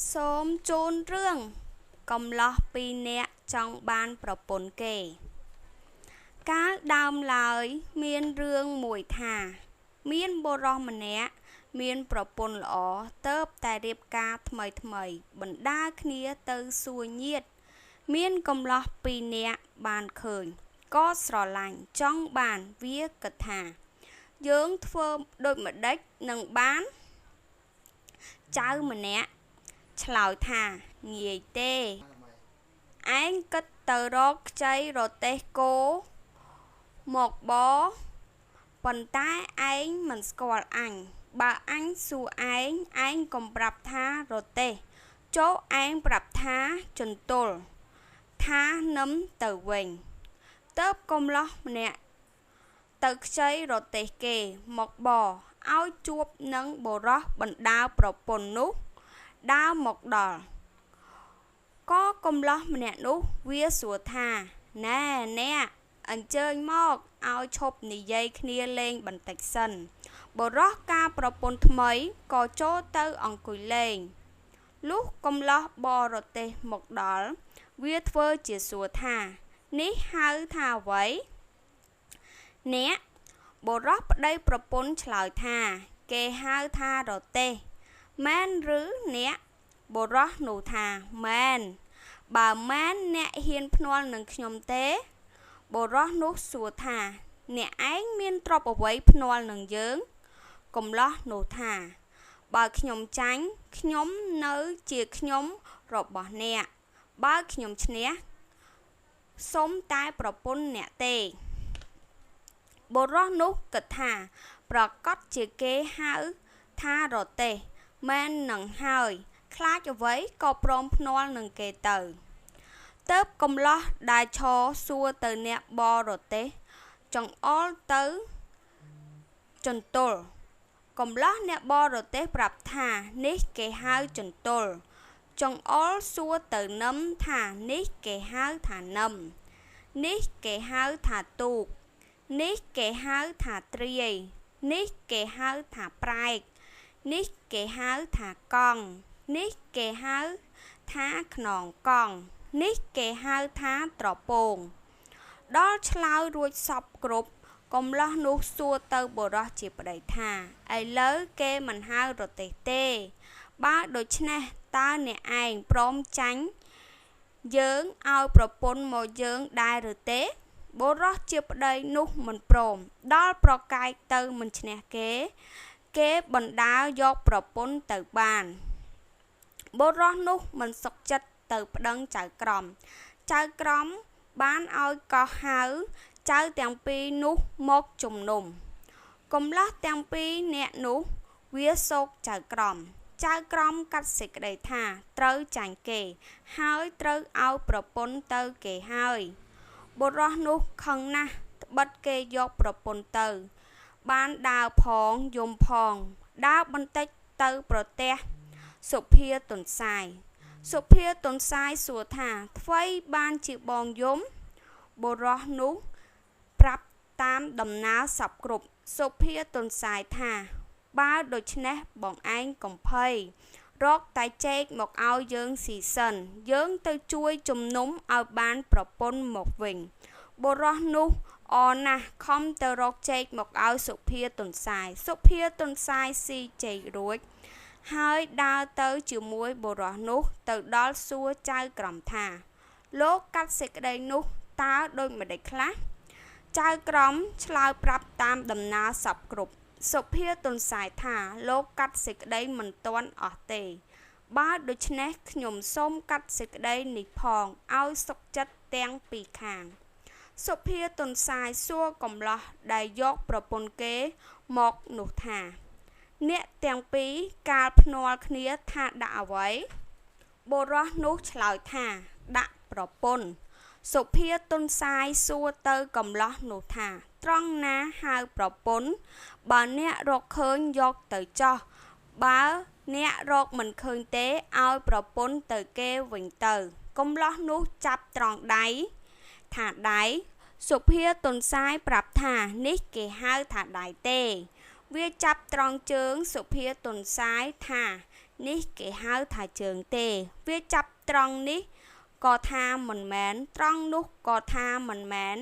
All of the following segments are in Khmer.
សូមជូនរឿងកំឡោះពីរនាក់ចង់បានប្រពន្ធគេកាលដើមឡើយមានរឿងមួយថាមានបុរសម្នាក់មានប្រពន្ធល្អទើបតែរៀបការថ្មីបណ្ដាគ្នាទៅសួរញាតិមានកំឡោះពីរនាក់បានឃើញក៏ស្រឡាញ់ចង់បានវាគិតថាយើងធ្វើដូចម្ដេចនឹងបានចៅម្នាក់ឆ្លើយថាងាយទេឯងគិតទៅរកខ្ចីរទេះគោមកបប៉ុន្តែឯងមិនស្គាល់អញបើអញសួរឯងកុំប្រាប់ថារទេះចូលឯងប្រាប់ថាជន្ទល់ថានឹមទៅវិញទើបកំឡោះម្នាក់ទៅខ្ចីរទេះគេមកបឲ្យជួបនឹងបុរសបណ្ដាប្រពន្ធនោះដើរមកដល់ក៏កំឡោះម្នាក់នោះវាសួរថាណែអ្នកអញ្ជើញមកឲ្យឈប់និយាយគ្នាលេងបន្តិចសិនបុរសការប្រពន្ធថ្មីក៏ចូលទៅអង្គុយលេងលុះកំឡោះបរទេះមកដល់វាធ្វើជាសួរថានេះហៅថាអ្វីអ្នកបុរសប្តីប្រពន្ធឆ្លើយថាគេហៅថារទេះមែនឬអ្នកបុរសនោះថាមែនបើមែនអ្នកហ៊ានភ្នាល់នឹងខ្ញុំទេបុរសនោះសួរថាអ្នកឯងមានទ្រព្យអ្វីភ្នាល់នឹងយើងកំឡោះនោះថាបើខ្ញុំចាញ់ខ្ញុំនៅជាខ្ញុំរបស់អ្នកបើខ្ញុំឈ្នះសុំតែប្រពន្ធអ្នកទេបុរសនោះគិតថាប្រកាសជាគេហៅថារទេះមែននឹងហើយខ្លាចអ្វីក៏ព្រមភ្នាល់នឹងគេទៅទើបកំឡោះដែលឈរសួរទៅអ្នកបរទេះចង្អុលទៅជន្ទល់កំឡោះអ្នកបរទេះប្រាប់ថានេះគេហៅជន្ទល់ចង្អុលសួរទៅនឹមថានេះគេហៅថានឹមនេះគេហៅថាទូកនេះគេហៅថាទ្រាយនេះគេហៅថាប្រែកនេះគេហៅថាកង់នេះគេហៅថាខ្នងកង់នេះគេហៅថាត្រពងដល់ឆ្លើយរួចសពគ្រប់កំឡោះនោះសួរទៅបុរសជាប្តីថាឥឡូវគេមិនហៅរទេះទេបើដូច្នេះតើអ្នកឯងព្រមចាញ់យើងឲ្យប្រពន្ធមកយើងដែរឬទេបុរសជាប្តីនោះមិនព្រមដល់ប្រកែកទៅមិនឈ្នះគេបណ្ដាលយកប្រពន្ធទៅបានបុរសនោះមិនសុខចិត្តទៅប្តឹងចៅក្រមបានឲ្យកោះហៅចៅទាំងពីរនោះមកជំនុំកំឡោះទាំងពីរនាក់នោះវាសោកចៅក្រមកាត់សេចក្តីថាត្រូវចាញ់គេហើយត្រូវឲ្យប្រពន្ធទៅគេហើយបុរសនោះខឹងណាស់ត្បិតគេយកប្រពន្ធទៅបានដើរផងយំផងដើរបន្តិចទៅប្រទះសុភាទន្សាយសួរថាថ្វីបានជាបងយំបុរសនោះប្រាប់តាមដំណើរសពគ្រប់សុភាទន្សាយថាបើដូច្នេះបងឯងកំភៃរកតែចេកមកឲ្យយើងស៊ីសិនយើងទៅជួយជំនុំឲ្យបានប្រពន្ធមកវិញបុរសនោះអរណាស់ខំទៅរកចេកមកឲ្យសុភាទន្សាយស៊ីចេករួចហើយដើរទៅជាមួយបុរសនោះទៅដល់សួរចៅក្រមថាលោកកាត់សេចក្តីនោះតើដូចម្ដេចខ្លះចៅក្រមឆ្លើយប្រាប់តាមដំណើរសពគ្រប់សុភាទន្សាយថាលោកកាត់សេចក្តីមិនទាន់អស់ទេបើដូច្នេះខ្ញុំសូមកាត់សេចក្តីនេះផងឲ្យសុខចិត្តទាំងពីរខាងសុភាទន្សាយសួរកំឡោះដែលយកប្រពន្ធគេមកនោះថាអ្នកទាំងពីរកាលភ្នាល់គ្នាថាដាក់អ្វីបុរសនោះឆ្លើយថាដាក់ប្រពន្ធសុភាទន្សាយសួរទៅកំឡោះនោះថាត្រង់ណាហៅប្រពន្ធបើអ្នករកឃើញយកទៅចោះបើអ្នករកមិនឃើញទេឲ្យប្រពន្ធទៅគេវិញទៅកំឡោះនោះចាប់ត្រង់ដៃថាដៃសុភាទន្សាយប្រាប់ថានេះគេហៅថាដៃទេវាចាប់ត្រង់ជើងសុភាទន្សាយថា នេះគេហៅថាជើងទេវាចាប់ត្រង់នេះក៏ថាមិនមែនត្រង់នោះក៏ថាមិនមែន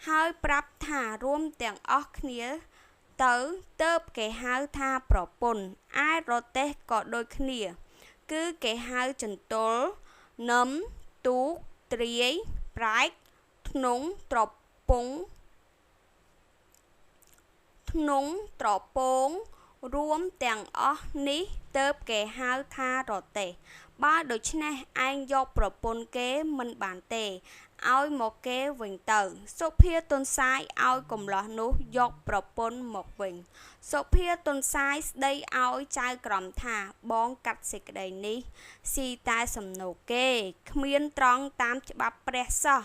ហើយប្រាប់ថារួមទាំងអស់គ្នាទៅទើបគេហៅថាប្រពន្ធឯរទេះក៏ដូចគ្នាគឺគេហៅចន្ទល់នឹមទូកទ្រាយប្រែកធ្នង់ត្រពងរួមទាំងអស់នេះទើបគេហៅថារទេះបើដូច្នេះឯងយកប្រពន្ធគេមិនបានទេឲ្យមកគេវិញទៅសុភាទន្សាយឲ្យកំលោះនោះយកប្រពន្ធមកវិញសុភាទន្សាយស្ដីឲ្យចៅក្រមថាបងកាត់សេចក្តីនេះស៊ីតែសំណូកគេគ្មានត្រង់តាមច្បាប់ព្រះសោះ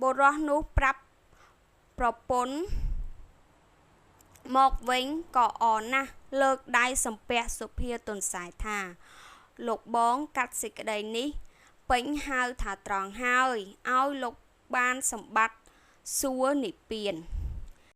បុរសនោះប្រាប់ប្រពន្ធមកវិញក៏អរណាស់លើកដៃសំពះសុភាទន្សាយថាលោកបងកាត់សេចក្តីនេះពេញហៅថាត្រង់ហើយឲ្យលោកបានសម្បត្តិសួគ៌និព្វាន